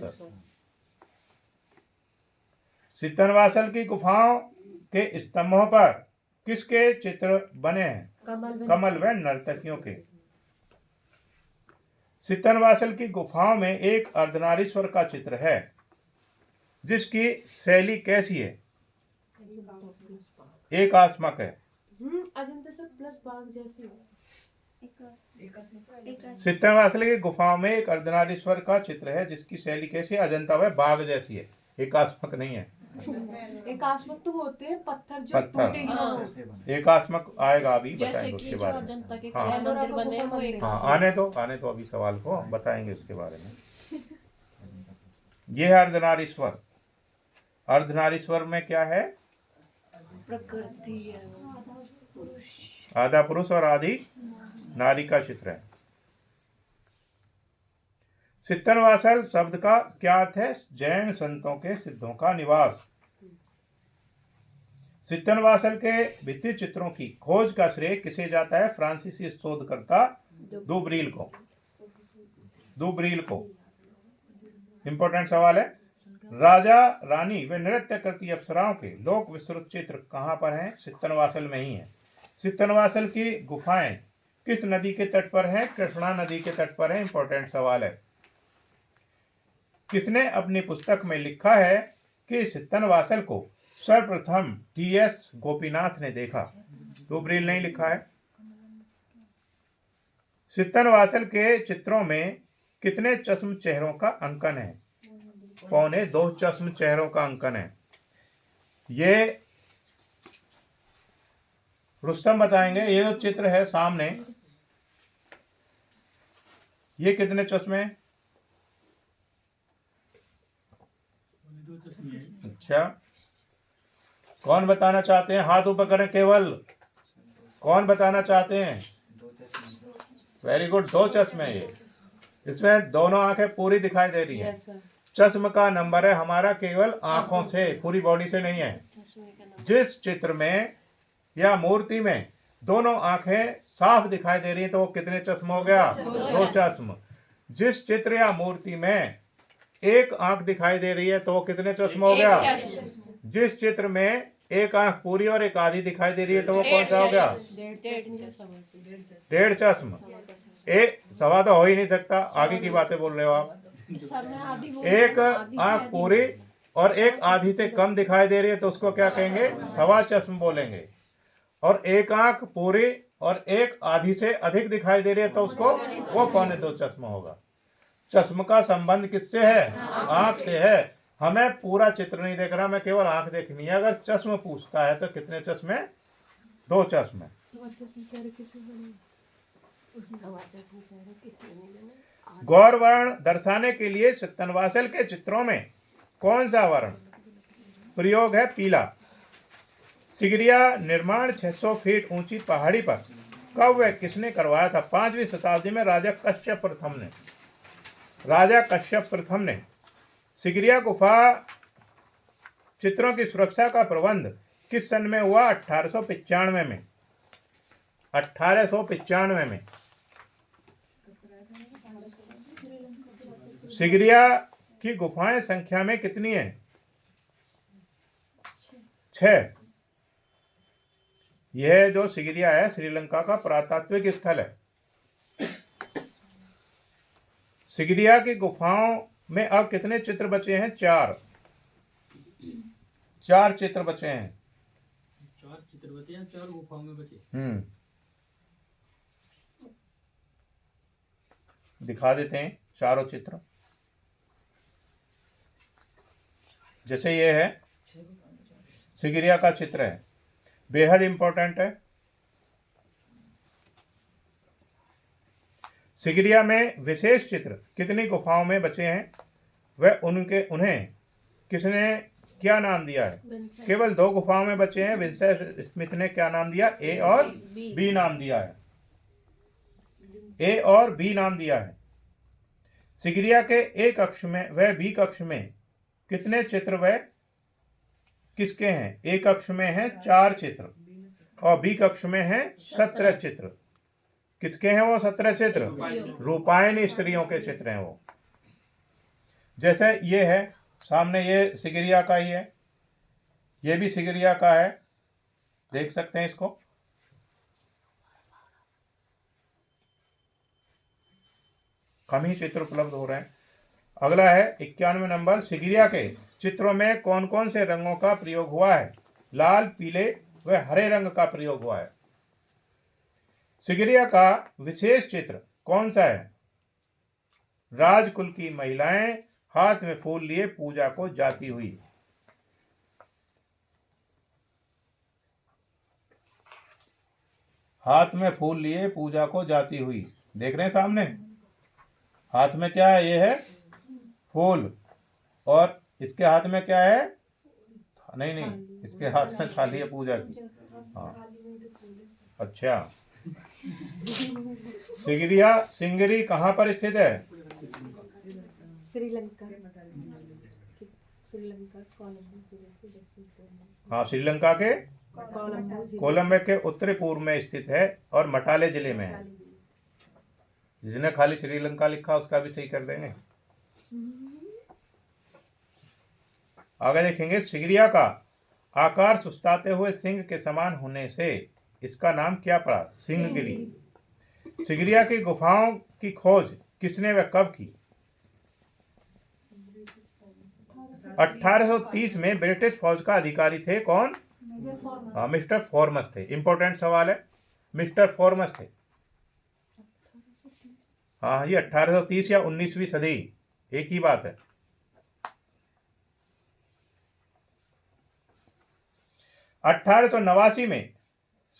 सित्तनवासल की गुफाओं के स्तंभों पर किसके चित्र बने हैं? कमल व नर्तकियों के। सित्तनवासल की गुफाओं में एक अर्धनारीश्वर का चित्र है जिसकी शैली कैसी है? एकात्मक है। अजंता सब प्लस बाघ जैसी सित्तनवासल की गुफाओं में एक अर्धनारीश्वर का चित्र है जिसकी शैली कैसी है? अजंता व बाघ जैसी है, एकात्मक नहीं है। एकात्मक तो होते हैं पत्थर जो पत्थर। टूटे ही ना हो। एकात्मक आएगा, अभी जैसे बताएंगे कि उसके जो बारे में। अजंता के हाँ। कला मंदिर बने हैं वो एक हाँ, आने तो अभी सवाल को बताएंगे उसके बारे में। ये है अर्धनारीश्वर। अर्धनारीश्वर में क्या है? प्रकृति है, आधा पुरुष और आधी नारी का चित्र है। सित्तनवासल शब्द का क्या अर्थ है? जैन संतों के सिद्धों का निवास। सित्तनवासल के भित्ति चित्रों की खोज का श्रेय किसे जाता है? फ्रांसीसी शोधकर्ता दुब्रील को। दुब्रील को। इंपॉर्टेंट सवाल है, राजा रानी व नृत्य करती अप्सराओं के लोक विस्तृत चित्र कहां पर हैं? सित्तनवासल में ही है। सित्तनवासल की गुफाएं किस नदी के तट पर हैं? कृष्णा नदी के तट पर है। इंपॉर्टेंट सवाल है। किसने अपनी पुस्तक में लिखा है कि सित्तनवासल को सर्वप्रथम टी.एस. गोपीनाथ ने देखा? दुब्रील नहीं लिखा है। सित्तनवासल के चित्रों में कितने चश्म चेहरों का अंकन है? 2.25 चश्म चेहरों का अंकन है। ये रुस्तम बताएंगे। ये जो चित्र है सामने, ये कितने चश्मे हैं? 2 चश्मे हैं। अच्छा, कौन बताना चाहते हैं? हाथ ऊपर करें केवल। कौन बताना चाहते हैं? वेरी गुड, 2 चश्मे हैं ये। इसमें दोनों आंखें पूरी दिखाई दे रही है। चश्म का नंबर है हमारा केवल आंखों से, पूरी बॉडी से नहीं है। जिस चित्र में या मूर्ति में दोनों आंखें साफ दिखाई दे रही है तो वो कितने चश्म हो गया? 2 चश्म। जिस चित्र या मूर्ति में एक आंख दिखाई दे रही है तो वो कितने चश्म हो गया? जिस चित्र में एक आंख पूरी और एक आधी दिखाई दे रही है तो वो कौन सा हो गया? 1.5 चश्म। एक सवा तो हो ही नहीं सकता, आगे की बातें बोल रहे हो आप। एक आंख पूरी और एक आधी से कम दिखाई दे रही है तो उसको क्या कहेंगे? सवा चश्म बोलेंगे। और एक आंख पूरी और एक आधी से अधिक दिखाई दे रही है तो उसको वो 2.25 चश्मा होगा। चश्म का संबंध किससे है? आंख से है। हमें पूरा चित्र नहीं देख रहा, मैं केवल आंख देखनी है। अगर चश्म पूछता है तो कितने चश्मे? 2 चश्मे। गौर वर्ण दर्शाने के लिए सित्तनवासल के चित्रों में कौन सा वर्ण प्रयोग है? पीला। सिगरिया निर्माण 600 फीट ऊंची पहाड़ी पर कब व किसने करवाया था? 5वीं शताब्दी में राजा कश्यप प्रथम ने सिगरिया गुफा चित्रों की सुरक्षा का प्रबंध किस सन में हुआ? 1895 में। 1895 में। सिगरिया की गुफाएं संख्या में कितनी है? 6। यह जो सिगरिया है श्रीलंका का पुरातात्विक स्थल है। सिगरिया की गुफाओं में अब कितने चित्र बचे हैं? 4 चित्र बचे हैं। 4 चित्र बचे हैं, 4 गुफाओं में बचे। दिखा देते हैं चारों चित्र। जैसे ये है सिगरिया का चित्र है, बेहद इंपॉर्टेंट है। सिगरिया में विशेष चित्र कितनी गुफाओं में बचे हैं? वह उन्हें किसने क्या नाम दिया है? केवल 2 गुफाओं में बचे हैं। विंसेंट स्मिथ ने क्या नाम दिया? ए और बी नाम दिया है। ए और बी नाम दिया है। सिगरिया के ए कक्ष में व बी कक्ष में कितने चित्र व किसके हैं? ए कक्ष में है 4 चित्र और बी कक्ष में है 17 चित्र। किसके हैं वो 17 चित्र? रूपायनी स्त्रियों के चित्र हैं वो। जैसे ये है सामने, ये सिगरिया का ही है, ये भी सिगरिया का है, देख सकते हैं इसको। कम ही चित्र उपलब्ध हो रहे हैं। अगला है 91 नंबर। सिगरिया के चित्रों में कौन कौन से रंगों का प्रयोग हुआ है? लाल, पीले व हरे रंग का प्रयोग हुआ है। सिगरिया का विशेष चित्र कौन सा है? राजकुल की महिलाएं हाथ में फूल लिए पूजा को जाती हुई। हाथ में फूल लिए पूजा को जाती हुई, देख रहे हैं सामने। हाथ में क्या है? ये है फूल। और इसके हाथ में क्या है? नहीं, इसके हाथ में थाली है पूजा की। हाँ, अच्छा। सिंगरी कहाँ पर स्थित है? श्रीलंका हाँ, श्रीलंका के कोलंबो के उत्तरी पूर्व में स्थित है और मटाले जिले में है। जिसने खाली श्रीलंका लिखा उसका भी सही कर देंगे। आगे देखेंगे। सिगरिया का आकार सुस्ताते हुए सिंह के समान होने से इसका नाम क्या पड़ा? सिंहगिरी। सिगरिया की गुफाओं की खोज किसने व कब की? 1830 में ब्रिटिश फौज का अधिकारी थे। कौन? मिस्टर फॉर्मस थे। इंपॉर्टेंट सवाल है, मिस्टर फॉर्मस थे। हाँ, ये 1830 या 19वीं सदी, एक ही बात है। अठारह में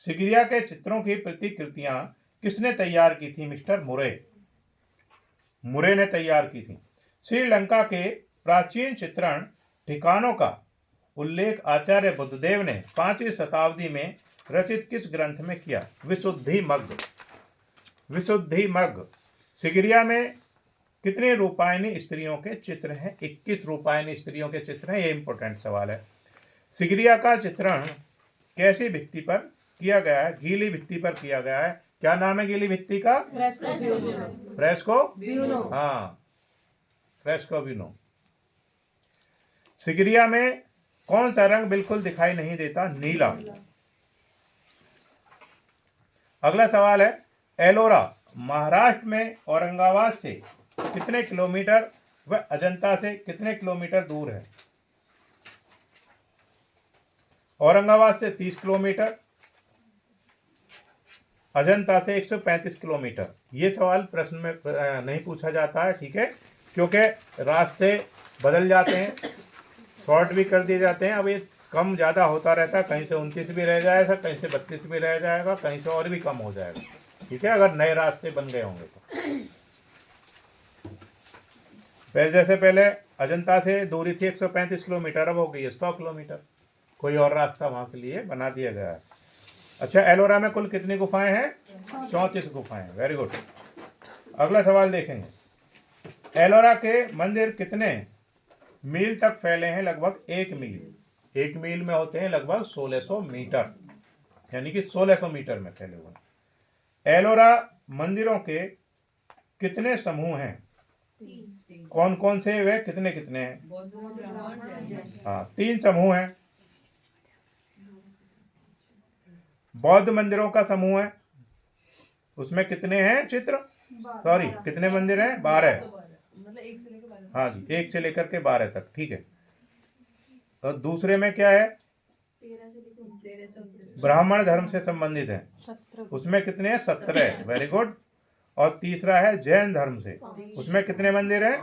सिगिरिया के चित्रों की प्रतिकृतियां किसने तैयार की थी? मिस्टर मुरे। मुरे ने तैयार की थी। श्रीलंका के प्राचीन चित्रण ठिकानों का उल्लेख आचार्य बुद्धदेव ने 5वीं शताब्दी में रचित किस ग्रंथ में किया? विशुद्धिमग्ग। विशुद्धिमग्ग। सिगिरिया में कितने रूपायनी स्त्रियों के चित्र हैं? 21 रूपायनी स्त्रियों के चित्र हैं। ये इंपॉर्टेंट सवाल है। सिगिरिया का चित्रण कैसी भित्ति पर किया गया है? गीली भित्ति पर किया गया है। क्या नाम है गीली भित्ति का? फ्रेस्को। हाँ, फ्रेस्को ब्यूनो। सिगिरिया में कौन सा रंग बिल्कुल दिखाई नहीं देता? नीला। अगला सवाल है, एलोरा महाराष्ट्र में औरंगाबाद से कितने किलोमीटर व अजंता से कितने किलोमीटर दूर है? औरंगाबाद से 30 किलोमीटर, अजंता से 135 किलोमीटर। ये सवाल प्रश्न में नहीं पूछा जाता है, ठीक है, क्योंकि रास्ते बदल जाते हैं, शॉर्ट भी कर दिए जाते हैं। अब ये कम ज़्यादा होता रहता है, कहीं से 29 भी रह जाएगा, कहीं से 32 भी रह जाएगा, कहीं से और भी कम हो जाएगा, ठीक है, अगर नए रास्ते बन गए होंगे तो। जैसे पहले अजंता से दूरी थी 135 किलोमीटर, अब हो गई है 100 किलोमीटर। कोई और रास्ता वहाँ के लिए बना दिया गया है। अच्छा, एलोरा में कुल कितनी गुफाएं हैं? 34 गुफाएं। Very good. अगला सवाल देखेंगे, एलोरा के मंदिर कितने मील तक फैले हैं? लगभग 1 मील। 1 मील में होते हैं लगभग 1600 मीटर, यानी कि 1600 मीटर में फैले हुए हैं। एलोरा मंदिरों के कितने समूह हैं? कौन कौन से वे कितने कितने हैं? हाँ, 3 समूह हैं। बौद्ध मंदिरों का समूह है, उसमें कितने हैं चित्र? सॉरी, कितने मंदिर हैं? 12। हाँ जी, 1 से लेकर के 12 तक, ठीक है। और दूसरे में क्या है? ब्राह्मण धर्म से संबंधित है, उसमें कितने हैं? 17। Very good. और तीसरा है जैन धर्म से, उसमें कितने मंदिर हैं?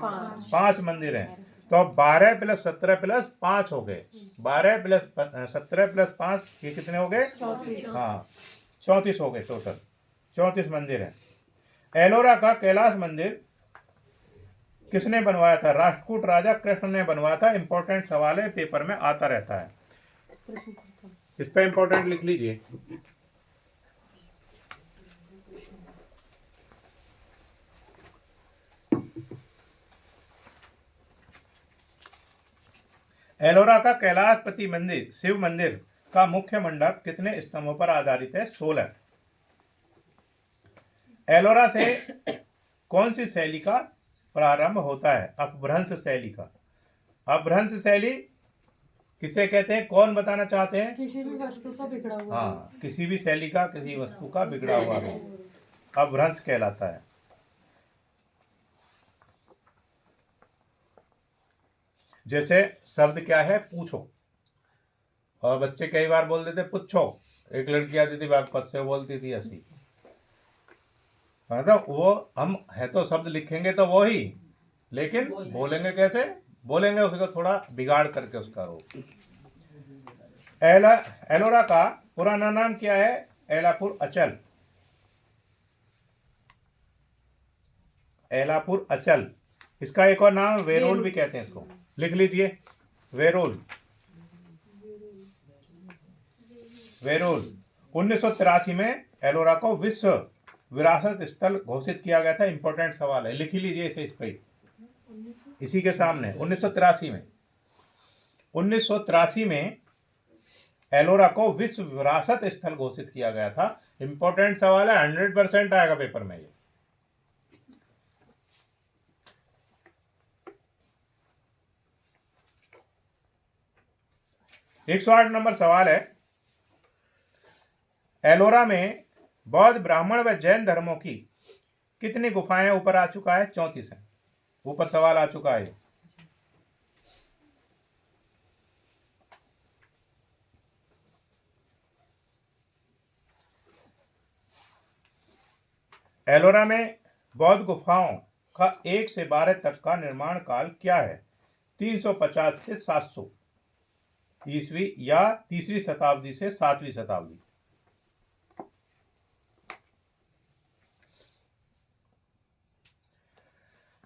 5 मंदिर हैं। तो 12 + 17 + 5 हो गए। 12 + 17 + 5 ये कितने हो गए? हाँ, 34 हो गए टोटल। 34 मंदिर हैं। एलोरा का कैलाश मंदिर किसने बनवाया था? राष्ट्रकूट राजा कृष्ण ने बनवाया था। इंपॉर्टेंट सवाल है, पेपर में आता रहता है, इस पे इंपॉर्टेंट लिख लीजिए। एलोरा का कैलाशपति मंदिर शिव मंदिर का मुख्य मंडप कितने स्तंभों पर आधारित है? 16। एलोरा से कौन सी शैली का प्रारंभ होता है? अपभ्रंश शैली का। अपभ्रंश शैली किसे कहते हैं? कौन बताना चाहते हैं? किसी भी वस्तु का बिगड़ा हुआ। हाँ, किसी भी शैली का किसी वस्तु का बिगड़ा हुआ रूप अपभ्रंश कहलाता है। जैसे शब्द क्या है? पूछो, और बच्चे कई बार बोल देते पुच्छो। एक लड़की आती थी बागपत से, बोलती थी ऐसी, मतलब वो हम है तो शब्द लिखेंगे तो वो ही, लेकिन बोलेंगे कैसे? बोलेंगे उसको थोड़ा बिगाड़ करके उसका रूप। एलोरा का पुराना नाम क्या है? एलापुर अचल। एलापुर अचल। इसका एक और नाम वेरोल भी कहते हैं इसको, लिख लीजिए, वेरोल। वेरोल। 1983 में एलोरा को विश्व विरासत स्थल घोषित किया गया था। इंपॉर्टेंट सवाल है, लिख लीजिए इसे इस पे, इसी के सामने। 1983 में एलोरा को विश्व विरासत स्थल घोषित किया गया था। इंपॉर्टेंट सवाल है, 100% आएगा पेपर में ये। एक 108 नंबर सवाल है, एलोरा में बौद्ध, ब्राह्मण व जैन धर्मों की कितनी गुफाएं? ऊपर आ चुका है, 34 है, ऊपर सवाल आ चुका है। एलोरा में बौद्ध गुफाओं का 1 से 12 तक का निर्माण काल क्या है? 350 से 700 ईस्वी या तीसरी शताब्दी से 7वीं शताब्दी।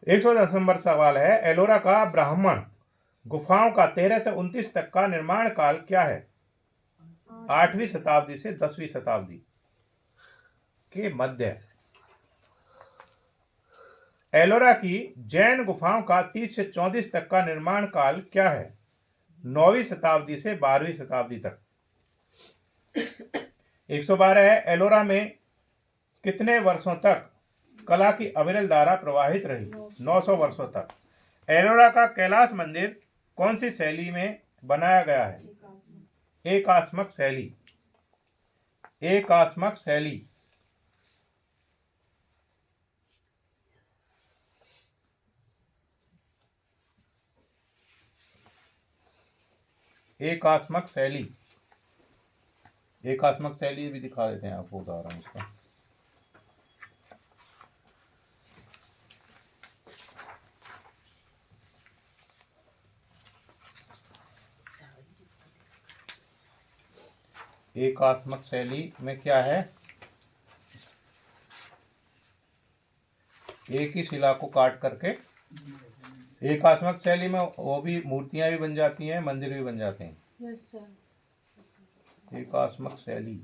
एक 110 नंबर सवाल है, एलोरा का ब्राह्मण गुफाओं का 13 से 29 तक का निर्माण काल क्या है? 8वीं शताब्दी से 10वीं शताब्दी के मध्य। एलोरा की जैन गुफाओं का 30 से 34 तक का निर्माण काल क्या है? 9वीं शताब्दी से 12वीं शताब्दी तक। 112 है, एलोरा में कितने वर्षों तक कला की अविरल धारा प्रवाहित रही? 900 वर्षों तक। एलोरा का कैलाश मंदिर कौन सी शैली में बनाया गया है? एकात्मक शैली। एकात्मक शैली। एकात्मक शैली। एकात्मक शैली भी दिखा देते हैं आपको उदाहरण इसका। एकात्मक शैली में क्या है? एक ही शिला को काट करके। एकात्मक शैली में वो भी मूर्तियां भी बन जाती हैं, मंदिर भी बन जाते हैं। Yes sir. एकात्मक शैली।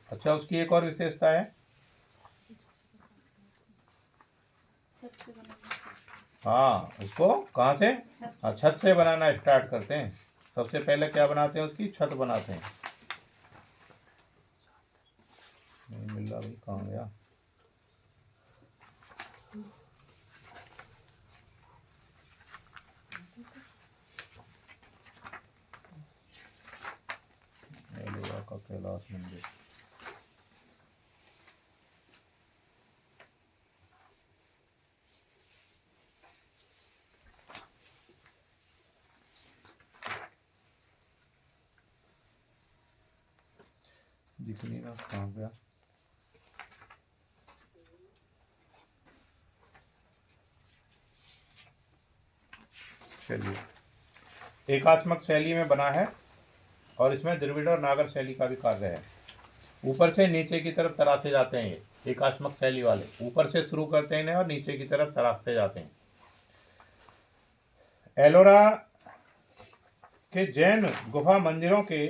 अच्छा, उसकी एक और विशेषता है। छत से बनाना। हाँ, उसको कहाँ से? हाँ, छत से बनाना स्टार्ट करते हैं। सबसे पहले क्या बनाते हैं? उसकी छत बनाते हैं। नहीं मिल रहा भाई, कहाँ गया? एलोरा का कैलाश मंदिर। दिख नहीं रहा, कहाँ गया? चलिए, एकात्मक शैली में बना है और इसमें द्रविड़ और नागर शैली का भी कार्य है। ऊपर से नीचे की तरफ तराशे जाते हैं ये एकात्मक शैली वाले। ऊपर से शुरू करते हैं और नीचे की तरफ तराशते जाते हैं। एलोरा के जैन गुफा मंदिरों के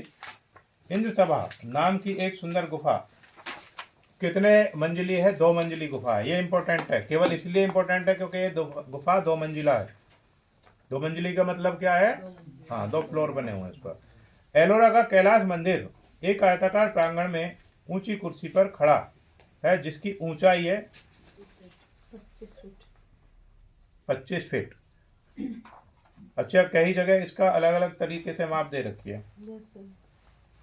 इंद्रसभा नाम की एक सुंदर गुफा कितने मंजिली है? 2 मंजिली गुफा है। ये इंपॉर्टेंट है, केवल इसलिए इंपॉर्टेंट है क्योंकि ये गुफा 2 मंजिला है। 2 मंजिली का मतलब क्या है? हाँ, 2 फ्लोर बने हुए हैं इस पर। एलोरा का कैलाश मंदिर एक आयताकार प्रांगण में ऊंची कुर्सी पर खड़ा है जिसकी ऊंचाई है 25 फीट। अच्छा, कई जगह इसका अलग अलग तरीके से माप दे रखी है। Yes sir.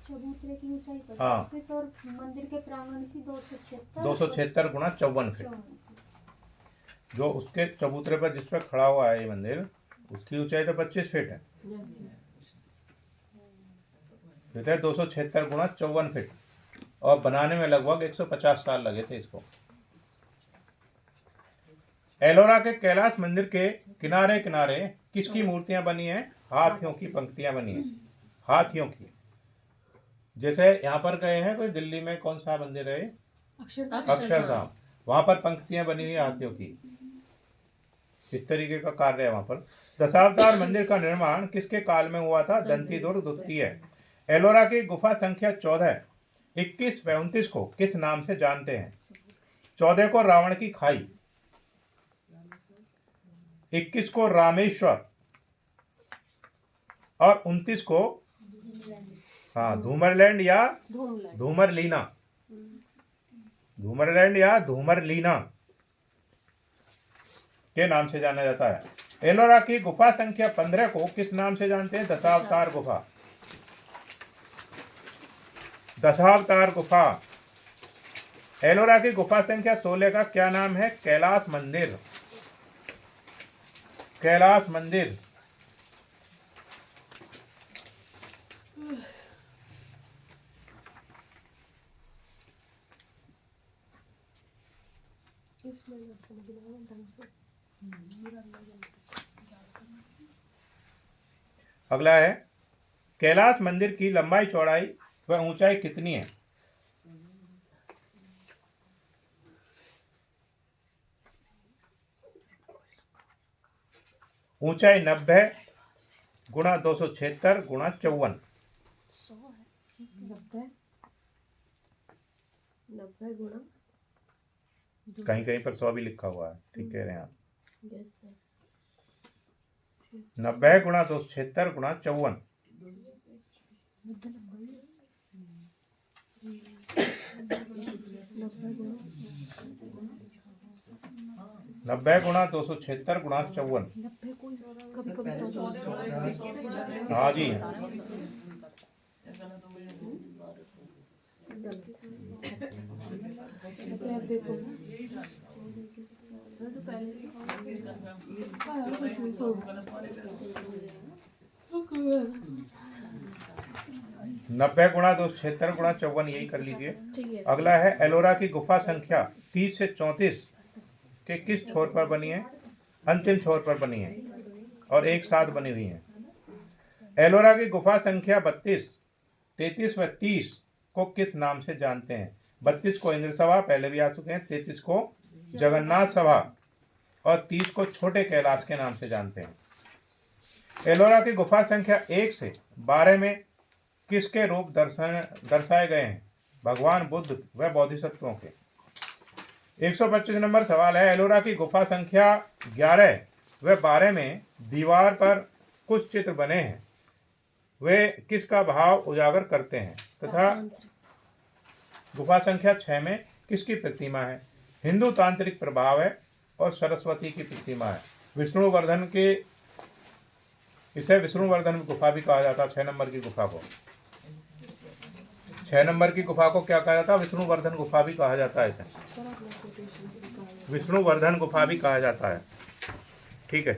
चबूतरे की ऊंचाई 50 हाँ। फीट और मंदिर के प्रांगण की 276 276 गुना 54 फीट। जो उसके चबूतरे पर जिस पर खड़ा हुआ है ये मंदिर, उसकी ऊंचाई तो 25 फीट है। ठीक है, 276 गुना 54 फीट। और बनाने में लगभग 150 साल लगे थे इसको। एलोरा के कैलाश मंदिर के किनारे किनारे किसकी मूर्तियां बनी हैं? हाथियों की पंक्तियां बनी हैं। हाथियों की। जैसे यहाँ पर गए हैं कोई, दिल्ली में कौन सा मंदिर है? अक्षरधाम। वहां पर पंक्तियां बनी हुई हाथियों की। इस तरीके का कार्य है वहां पर। दशावतार मंदिर का निर्माण किसके काल में हुआ था? दंतीदुर्ग द्वितीय। एलोरा की गुफा संख्या 14, 21 व 29 को किस नाम से जानते हैं? 14 को रावण की खाई, 21 को रामेश्वर और 29 को हाँ धूमरलैंड या धूमरलीना। धूमरलैंड या धूमरलीना के नाम से जाना जाता है। एलोरा की गुफा संख्या 15 को किस नाम से जानते हैं? दशावतार गुफा। दशावतार गुफा। एलोरा की गुफा संख्या 16 का क्या नाम है? कैलाश मंदिर। कैलाश मंदिर। अगला है कैलाश मंदिर की लंबाई चौड़ाई व ऊंचाई कितनी है? ऊंचाई 90 गुणा 276 गुणा 54। 90 गुणा कहीं कहीं पर 100 भी लिखा हुआ है, ठीक कह रहे हैं आप। यस सर 90 गुणा 276 गुणा 54। 90 गुणा 276 गुणा 54। कभी कभी 100 हाँ जी, देखो सर तो पहले 90 गुणा 276 गुणा 54, यही कर लीजिए। ठीक है। अगला है एलोरा की गुफा संख्या 30 से 34 के किस छोर पर बनी है? अंतिम छोर पर बनी है और एक साथ बनी हुई है। एलोरा की गुफा संख्या 32, 33 व 30 को किस नाम से जानते हैं? 32 को इंद्र सभा, पहले भी आ चुके हैं। 33 को जगन्नाथ सभा और 30 को छोटे कैलाश के नाम से जानते हैं। एलोरा की गुफा संख्या 1 से 12 में किसके रूप दर्शाए गए हैं? भगवान बुद्ध व बोधिसत्वों के। 125 नंबर सवाल है, एलोरा की गुफा संख्या 11 व 12 में दीवार पर कुछ चित्र बने हैं, वे किसका भाव उजागर करते हैं? तथा गुफा संख्या 6 में किसकी प्रतिमा है? हिंदू तांत्रिक प्रभाव है और सरस्वती की प्रतिमा है। विष्णुवर्धन के, इसे विष्णुवर्धन गुफा भी कहा जाता है। 6 नंबर की गुफा को 6 नंबर की गुफा को क्या कहा जाता है? विष्णुवर्धन गुफा भी कहा जाता है। इसे विष्णुवर्धन गुफा भी कहा जाता है। ठीक है।